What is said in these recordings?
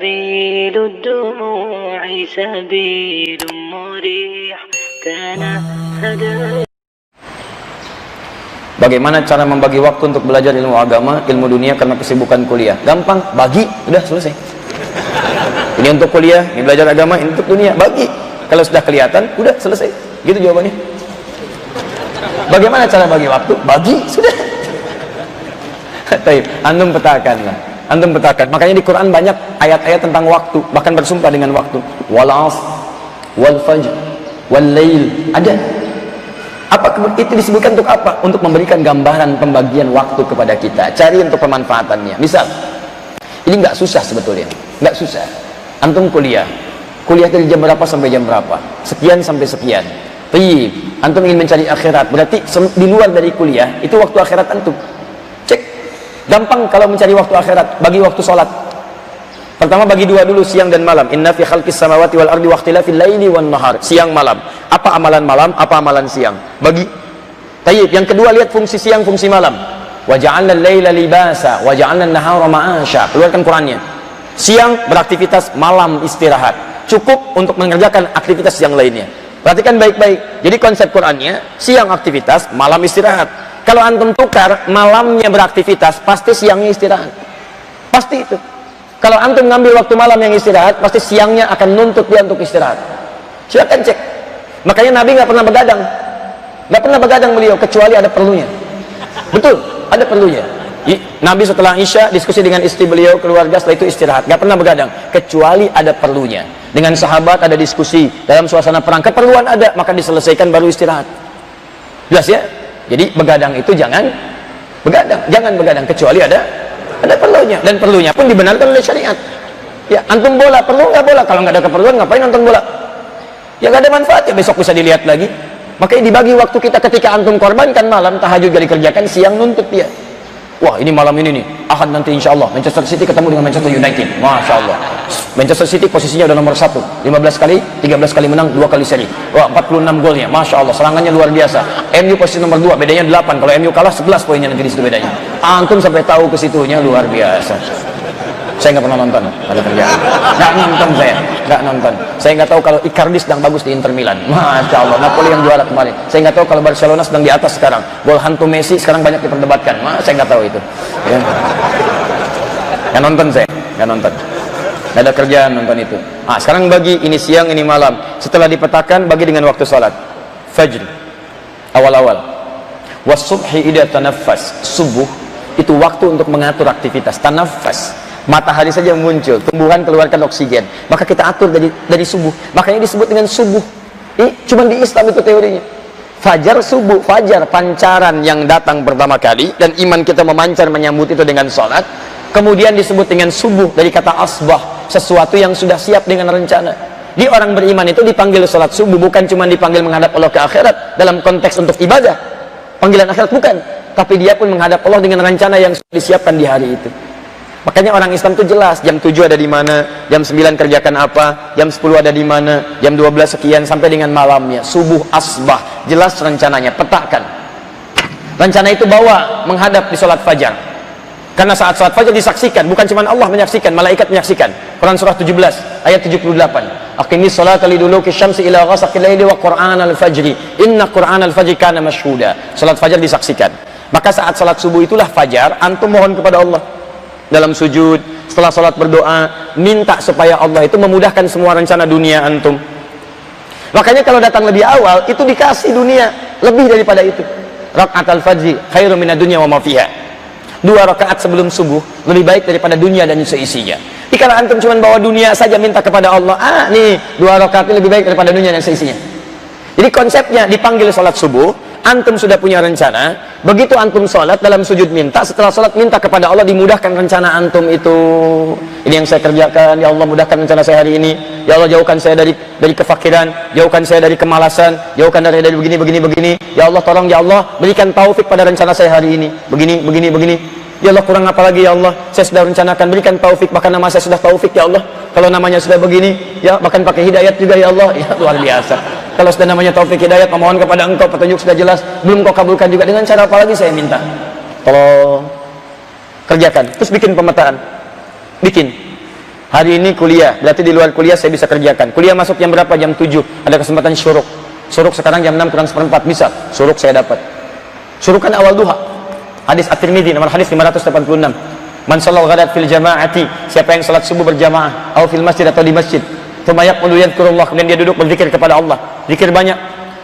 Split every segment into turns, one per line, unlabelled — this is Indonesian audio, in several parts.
سبيل الدموع سبيل مريح تنهد.
Bagaimana cara membagi waktu untuk belajar ilmu agama, ilmu dunia karena kesibukan kuliah? Gampang, bagi, udah selesai. Ini untuk kuliah, ini belajar agama, ini untuk dunia, bagi. Kalau sudah kelihatan, udah selesai. Gitu jawabannya. Bagaimana cara bagi waktu? Bagi, sudah. Antum petakanlah. Antum petakan. Makanya di Quran banyak ayat-ayat tentang waktu, bahkan bersumpah dengan waktu. Wal 'ashr, wal fajr, wal lail. Ada. Apa itu disebutkan untuk apa? Untuk memberikan gambaran pembagian waktu kepada kita. Cari untuk pemanfaatannya. Misal, ini nggak susah sebetulnya, nggak susah. Antum kuliah dari jam berapa sampai jam berapa? Sekian sampai sekian. Baik, antum ingin mencari akhirat, berarti di luar dari kuliah itu waktu akhirat antum. Cek, gampang kalau mencari waktu akhirat, bagi waktu sholat. Pertama bagi dua dulu, siang dan malam. Inna fi khalqis samawati wal ardi waqtilafil laili wan nahar. Siang malam. Apa amalan malam, apa amalan siang? Bagi. Tayyib. Yang kedua lihat fungsi siang, fungsi malam. Wa ja'alna al-laila libasa wa ja'alna an-nahara ma'asha. Keluarkan Qur'annya. Siang beraktivitas, malam istirahat. Cukup untuk mengerjakan aktivitas yang lainnya. Perhatikan baik-baik. Jadi konsep Qur'annya, siang aktivitas, malam istirahat. Kalau antum tukar, malamnya beraktivitas, pasti siangnya istirahat. Pasti itu. Kalau antum ngambil waktu malam yang istirahat, pasti siangnya akan nuntut dia untuk istirahat. Silakan cek. Makanya Nabi nggak pernah begadang. Nggak pernah begadang beliau, kecuali ada perlunya. Betul, ada perlunya. Nabi setelah Isya diskusi dengan istri beliau, keluarga, setelah itu istirahat. Nggak pernah begadang, kecuali ada perlunya. Dengan sahabat ada diskusi, dalam suasana perang, keperluan ada, maka diselesaikan baru istirahat. Jelas ya? Jadi begadang itu jangan begadang, kecuali ada perlunya, dan perlunya pun dibenarkan oleh syariat. Ya, antum bola, perlu nggak bola? Kalau nggak ada keperluan, ngapain nonton bola? Ya nggak ada manfaatnya, besok bisa dilihat lagi. Makanya dibagi waktu kita. Ketika antum korbankan malam, tahajud gak dikerjakan, siang nuntut dia. Wah, ini malam ini nih, Ahad nanti insya Allah Manchester City ketemu dengan Manchester United. Masya Allah, Manchester City posisinya udah nomor 1, 15 kali, 13 kali menang, 2 kali seri. Wah, 46 golnya, Masya Allah, serangannya luar biasa. MU posisi nomor 2, bedanya 8. Kalau MU kalah 11 poinnya nanti di situ bedanya. Antum sampai tahu ke situnya, luar biasa. Saya nggak pernah nonton, ada kerjaan. Nggak nonton saya, nggak nonton. Saya nggak tahu kalau Icardi sedang bagus di Inter Milan. Masya Allah, Napoli yang juara kemarin. Saya nggak tahu kalau Barcelona sedang di atas sekarang. Gol hantu Messi sekarang banyak diperdebatkan. Saya nggak tahu itu. Ya. Nggak nonton saya, nggak nonton. Nggak ada kerjaan nonton itu. Sekarang bagi ini siang, ini malam. Setelah dipetakan, bagi dengan waktu sholat. Fajr, awal-awal. Wasubhi idha tanaffas. Subuh itu waktu untuk mengatur aktivitas. Tanaffas. Matahari saja muncul, tumbuhan keluarkan oksigen, maka kita atur dari subuh. Makanya disebut dengan subuh. Cuma di Islam itu teorinya. Fajar, subuh, fajar pancaran yang datang pertama kali, dan iman kita memancar menyambut itu dengan sholat. Kemudian disebut dengan subuh dari kata asbah, sesuatu yang sudah siap dengan rencana. Di orang beriman itu dipanggil sholat subuh, bukan cuma dipanggil menghadap Allah ke akhirat dalam konteks untuk ibadah, panggilan akhirat bukan, tapi dia pun menghadap Allah dengan rencana yang sudah disiapkan di hari itu. Makanya orang Islam itu jelas, jam 7 ada di mana, jam 9 kerjakan apa, jam 10 ada di mana, jam 12 sekian, sampai dengan malamnya. Subuh asbah, jelas rencananya, petakan. Rencana itu bawa menghadap di sholat fajar. Karena saat sholat fajar disaksikan, bukan cuma Allah menyaksikan, malaikat menyaksikan. Quran surah 17 ayat 78. Aqimis sholata liduluki syamsi ila ghasaqil laili wa qur'anal fajri. Inna qur'anal fajri kana mashhuda. Sholat fajar disaksikan. Maka saat sholat subuh itulah fajar, antum mohon kepada Allah dalam sujud, setelah sholat berdoa, minta supaya Allah itu memudahkan semua rencana dunia antum. Makanya kalau datang lebih awal, itu dikasih dunia lebih daripada itu. Raka'atul fajri khairum minad dunya wa ma fiha. 2 rakaat sebelum subuh lebih baik daripada dunia dan seisinya. Jadi kalau antum cuma bawa dunia saja minta kepada Allah, nih 2 rakaat ini lebih baik daripada dunia dan seisinya. Jadi konsepnya dipanggil sholat subuh, antum sudah punya rencana, begitu antum sholat dalam sujud minta, setelah sholat minta kepada Allah dimudahkan rencana antum itu. Ini yang saya kerjakan, ya Allah mudahkan rencana saya hari ini, ya Allah jauhkan saya dari kefakiran, jauhkan saya dari kemalasan, jauhkan dari begini, ya Allah tolong, ya Allah berikan taufik pada rencana saya hari ini, begini, ya Allah kurang apa lagi ya Allah, saya sudah rencanakan, berikan taufik, bahkan nama saya sudah taufik ya Allah, kalau namanya sudah begini, ya bahkan pakai hidayat juga ya Allah, ya luar biasa. Kalau sudah namanya taufik hidayat, memohon kepada engkau, petunjuk sudah jelas, belum kau kabulkan juga, dengan cara apa lagi saya minta? Tolong kerjakan. Terus bikin pemetaan, bikin Hari ini kuliah, berarti di luar kuliah saya bisa kerjakan. Kuliah masuk jam berapa? Jam 7. Ada kesempatan syuruk. Syuruk sekarang jam 6 kurang seperempat, bisa. Syuruk saya dapat. Syuruk kan awal duha. Hadis At-Tirmidzi nomor hadis 586. Man shalla ghadat fil jama'ati, siapa yang salat subuh berjamaah atau fil masjid atau di masjid, tsumma yaqulu yadhkurullah, kemudian dia duduk berzikir kepada Allah. Zikir banyak.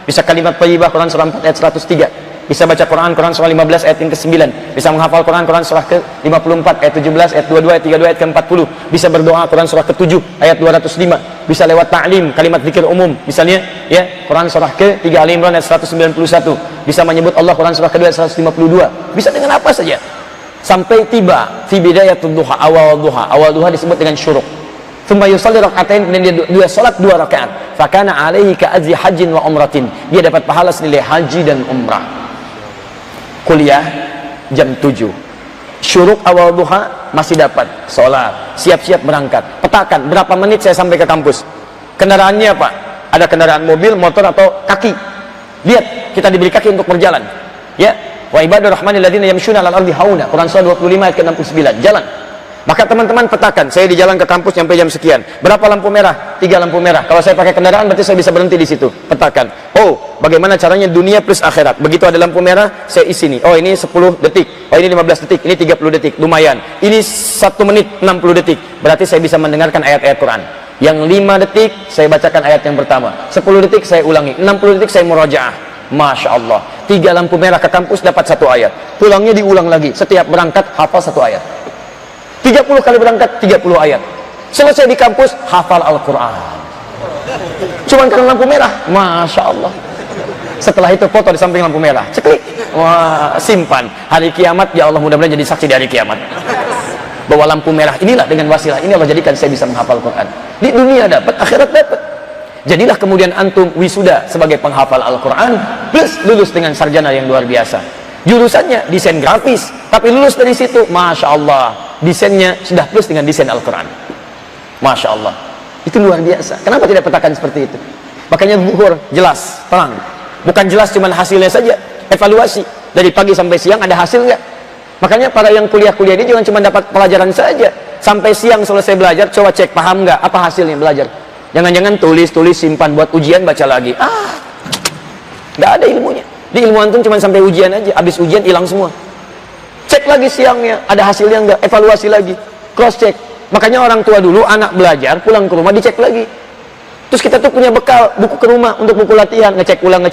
Bisa kalimat thayyibah, Quran surah 4 ayat 103. Bisa baca Quran, Quran surah 15 ayat yang ke-9. Bisa menghafal Quran, Quran surah ke-54 ayat 17, ayat 22, ayat 32, ayat ke-40. Bisa berdoa, Quran surah ke-7 ayat 205. Bisa lewat ta'lim, kalimat zikir umum. Misalnya, ya, Quran surah ke-3 Ali Imran ayat 191. Bisa menyebut Allah, Quran surah ke-2 ayat 152. Bisa dengan apa saja. Sampai tiba fi bidayatul duha, awal duha. Awal duha disebut dengan syuruk. Tsumma yusalli rak'atain, kemudian dia salat 2 rakaat. Fakana alaihi ka'ajri hajjin wa umratin. Dia dapat pahala senilai haji dan umrah. Kuliah jam 7. Syuruk awal duha masih dapat. Salat, siap-siap berangkat. Petakan berapa menit saya sampai ke kampus. Kendaraannya apa? Ada kendaraan mobil, motor atau kaki. Lihat, kita diberi kaki untuk berjalan. Ya, wa ibadur rahmanil ladzina yamshuna 'alal ardi hauna. Quran surah 25 ayat ke-69. Jalan. Maka teman-teman petakan, saya di jalan ke kampus sampai jam sekian. Berapa lampu merah? 3 lampu merah. Kalau saya pakai kendaraan berarti saya bisa berhenti di situ. Petakan. Oh, bagaimana caranya dunia plus akhirat? Begitu ada lampu merah, saya isi nih. Oh, ini 10 detik. Oh, ini 15 detik. Ini 30 detik. Lumayan. Ini 1 menit 60 detik. Berarti saya bisa mendengarkan ayat-ayat Quran. Yang 5 detik saya bacakan ayat yang pertama. 10 detik saya ulangi. 60 detik saya murajaah. Masya Allah. 3 lampu merah ke kampus dapat 1 ayat. Pulangnya diulang lagi. Setiap berangkat hafal 1 ayat. 30 kali berangkat 30 ayat. Selesai di kampus hafal Al-Quran. Cuman karena lampu merah. Masya Allah. Setelah itu foto di samping lampu merah. Ceklik. Wah, simpan. Hari kiamat, ya Allah, mudah-mudahan jadi saksi di hari kiamat. Bahwa lampu merah inilah dengan wasilah ini Allah jadikan saya bisa menghafal Quran. Di dunia dapat, akhirat dapat. Jadilah kemudian antum wisuda sebagai penghafal Al-Quran plus lulus dengan sarjana yang luar biasa. Jurusannya desain grafis, tapi lulus dari situ, Masya Allah, desainnya sudah plus dengan desain Al-Quran. Masya Allah, itu luar biasa. Kenapa tidak petakan seperti itu? Makanya zuhur jelas, terang. Bukan jelas cuman hasilnya saja, evaluasi dari pagi sampai siang ada hasil nggak? Makanya para yang kuliah-kuliah ini jangan cuma dapat pelajaran saja, sampai siang selesai belajar, coba cek paham nggak apa hasilnya belajar. Jangan-jangan tulis simpan buat ujian baca lagi. Nggak ada ilmunya. Di ilmu antum cuma sampai ujian aja, habis ujian hilang semua. Cek lagi siangnya, ada hasilnya enggak, evaluasi lagi, cross check. Makanya orang tua dulu anak belajar, pulang ke rumah dicek lagi. Terus kita tuh punya bekal buku ke rumah untuk buku latihan, ngecek ulang.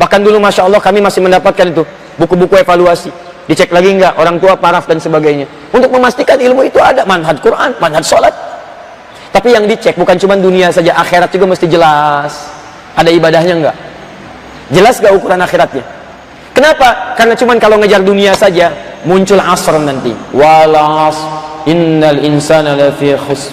Bahkan dulu Masya Allah kami masih mendapatkan itu buku-buku evaluasi, dicek lagi enggak, orang tua paraf dan sebagainya, untuk memastikan ilmu itu ada, manhaj Quran, manhaj sholat. Tapi yang dicek bukan cuma dunia saja, akhirat juga mesti jelas. Ada ibadahnya enggak? Jelas gak ukuran akhiratnya? Kenapa? Karena cuman kalau ngejar dunia saja muncul asr nanti. Walas innal insana lafi khusr.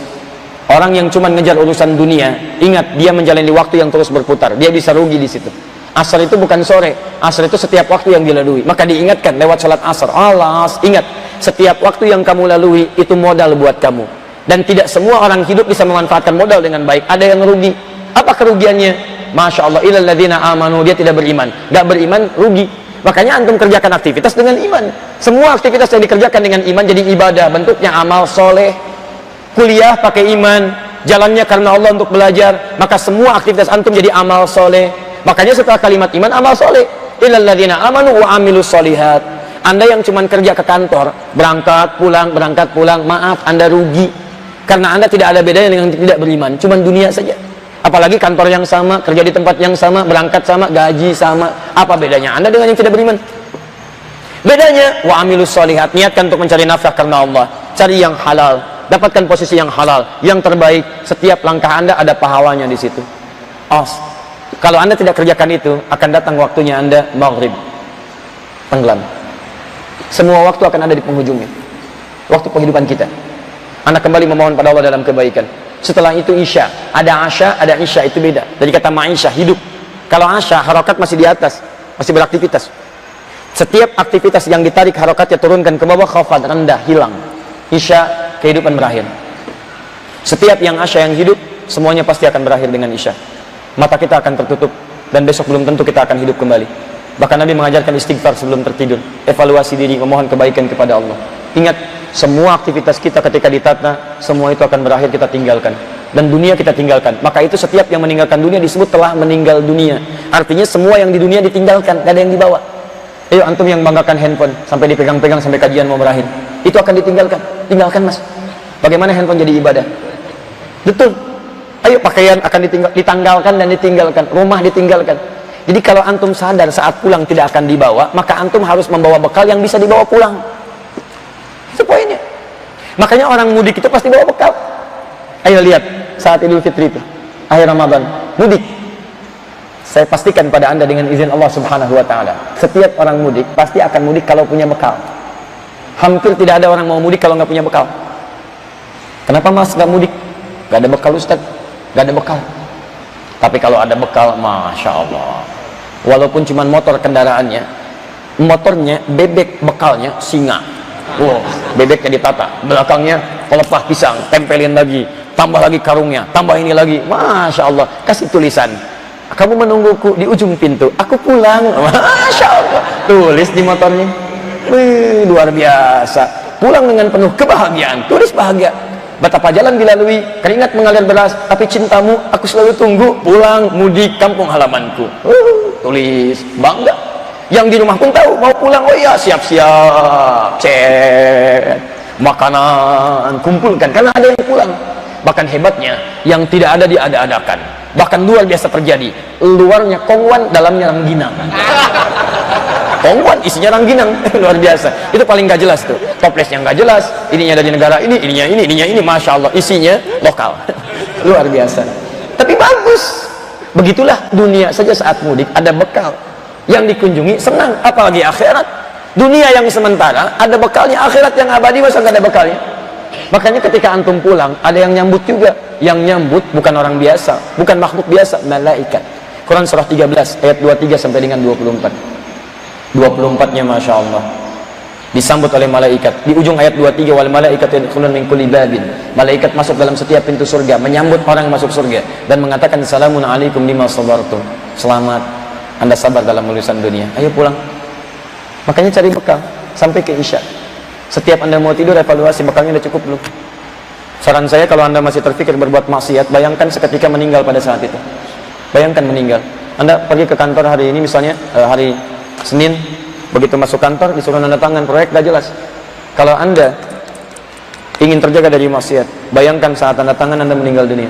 Orang yang cuman ngejar urusan dunia, ingat dia menjalani waktu yang terus berputar. Dia bisa rugi di situ. Asar itu bukan sore. Asar itu setiap waktu yang dilalui. Maka diingatkan lewat salat asar. Alas, ingat, setiap waktu yang kamu lalui itu modal buat kamu. Dan tidak semua orang hidup bisa memanfaatkan modal dengan baik. Ada yang rugi. Apa kerugiannya? Masya Allah, ilal ladzina amanu, dia tidak beriman. Gak beriman, rugi. Makanya antum kerjakan aktivitas dengan iman. Semua aktivitas yang dikerjakan dengan iman jadi ibadah, bentuknya amal soleh. Kuliah pakai iman, jalannya karena Allah untuk belajar, maka semua aktivitas antum jadi amal soleh. Makanya setelah kalimat iman, amal soleh. Ilal ladzina amanu wa amilus solihat. Anda yang cuma kerja ke kantor, berangkat pulang, maaf, Anda rugi. Karena Anda tidak ada bedanya dengan tidak beriman, cuma dunia saja. Apalagi kantor yang sama, kerja di tempat yang sama, berangkat sama, gaji sama. Apa bedanya Anda dengan yang tidak beriman? Bedanya, wa amilus solihat, niatkan untuk mencari nafkah karena Allah. Cari yang halal, dapatkan posisi yang halal, yang terbaik. Setiap langkah Anda ada pahalanya di situ. Kalau Anda tidak kerjakan itu, akan datang waktunya Anda maghrib, tenggelam. Semua waktu akan ada di penghujungnya. Waktu kehidupan kita. Anda kembali memohon pada Allah dalam kebaikan. Setelah itu isya, ada asya, ada isya, itu beda. Dari kata ma'isya, hidup. Kalau asya, harokat masih di atas, masih beraktivitas. Setiap aktivitas yang ditarik harokatnya turunkan ke bawah, khafad, rendah, hilang. Isya, kehidupan berakhir. Setiap yang asya yang hidup, semuanya pasti akan berakhir dengan isya. Mata kita akan tertutup, dan besok belum tentu kita akan hidup kembali. Bahkan Nabi mengajarkan istighfar sebelum tertidur, evaluasi diri, memohon kebaikan kepada Allah. Ingat, semua aktivitas kita ketika ditata, semua itu akan berakhir, kita tinggalkan. Dan dunia kita tinggalkan. Maka itu setiap yang meninggalkan dunia disebut telah meninggal dunia. Artinya semua yang di dunia ditinggalkan, gak ada yang dibawa. Ayo antum yang banggakan handphone sampai dipegang-pegang sampai kajian mau berakhir, itu akan ditinggalkan. Tinggalkan mas. Bagaimana handphone jadi ibadah? Betul. Ayo pakaian akan ditanggalkan dan ditinggalkan, rumah ditinggalkan. Jadi kalau antum sadar saat pulang tidak akan dibawa, maka antum harus membawa bekal yang bisa dibawa pulang. Itu poinnya. Makanya orang mudik itu pasti bawa bekal. Ayo lihat saat Idul Fitri itu, akhir Ramadan, mudik. Saya pastikan pada anda dengan izin Allah Subhanahu Wa Taala, setiap orang mudik pasti akan mudik kalau punya bekal. Hampir tidak ada orang mau mudik kalau nggak punya bekal. Kenapa mas nggak mudik? Gak ada bekal Ustaz, gak ada bekal. Tapi kalau ada bekal, masya Allah. Walaupun cuma motor kendaraannya, motornya bebek, bekalnya singa. Wow, bebeknya ditata, belakangnya pelepah pisang, tempelin lagi, tambah lagi karungnya, tambah ini lagi, masya Allah. Kasih tulisan, kamu menungguku di ujung pintu, aku pulang. Masya Allah, tulis di motornya. Wih, luar biasa. Pulang dengan penuh kebahagiaan, tulis bahagia. Betapa jalan dilalui, keringat mengalir deras, tapi cintamu aku selalu tunggu, pulang mudik kampung halamanku. Tulis bangga. Yang di rumah pun tahu mau pulang, oh iya siap-siap, cek makanan kumpulkan karena ada yang pulang. Bahkan hebatnya yang tidak ada diada-adakan. Bahkan luar biasa terjadi, luarnya kongwan, dalamnya rangginang. Kongwan isinya rangginang. Luar biasa. Itu paling gak jelas tuh, toplesnya gak jelas, ininya dari negara ini, ininya ini, masya Allah, isinya lokal. Luar biasa. Tapi bagus. Begitulah dunia saja saat mudik ada bekal yang dikunjungi, senang. Apalagi akhirat, dunia yang sementara ada bekalnya, akhirat yang abadi masa gak ada bekalnya. Makanya ketika antum pulang ada yang nyambut juga. Yang nyambut bukan orang biasa, bukan makhluk biasa, malaikat. Quran surah 13 ayat 23 sampai dengan 24. 24-nya masya Allah disambut oleh malaikat. Di ujung ayat 23, wal malaikat yadkhuluna min kulli babin, malaikat masuk dalam setiap pintu surga, menyambut orang yang masuk surga dan mengatakan salamun alaikum bima sabartum, selamat anda sabar dalam urusan dunia. Ayo pulang. Makanya cari bekal sampai ke isya. Setiap anda mau tidur evaluasi bekalnya udah cukup belum. Saran saya kalau anda masih terpikir berbuat maksiat, bayangkan seketika meninggal pada saat itu. Bayangkan meninggal, anda pergi ke kantor hari ini misalnya hari Senin, begitu masuk kantor disuruh tanda tangan proyek, gak jelas. Kalau anda ingin terjaga dari maksiat, bayangkan saat tanda tangan anda meninggal dunia.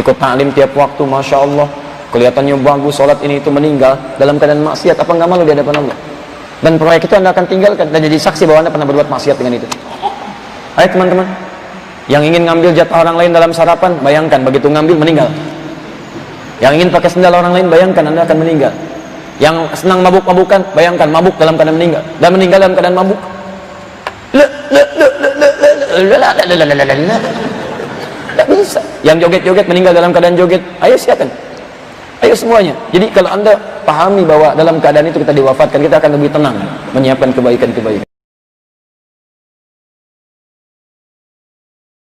Ikut taklim tiap waktu, masya Allah, kelihatannya bagus, sholat ini itu, meninggal dalam keadaan maksiat, apa nggak malu di hadapan Allah? Dan proyek itu anda akan tinggalkan dan jadi saksi bahwa anda pernah berbuat maksiat dengan itu. Ayo teman-teman, yang ingin ngambil jatah orang lain dalam sarapan, bayangkan begitu ngambil meninggal. Yang ingin pakai sendal orang lain, bayangkan anda akan meninggal. Yang senang mabuk-mabukan, bayangkan mabuk dalam keadaan meninggal, dan meninggal dalam keadaan mabuk. Tidak bisa. Yang joget-joget meninggal dalam keadaan joget. Ayo silakan. Ayo semuanya. Jadi kalau anda pahami bahwa dalam keadaan itu kita diwafatkan, kita akan lebih tenang menyiapkan kebaikan-kebaikan.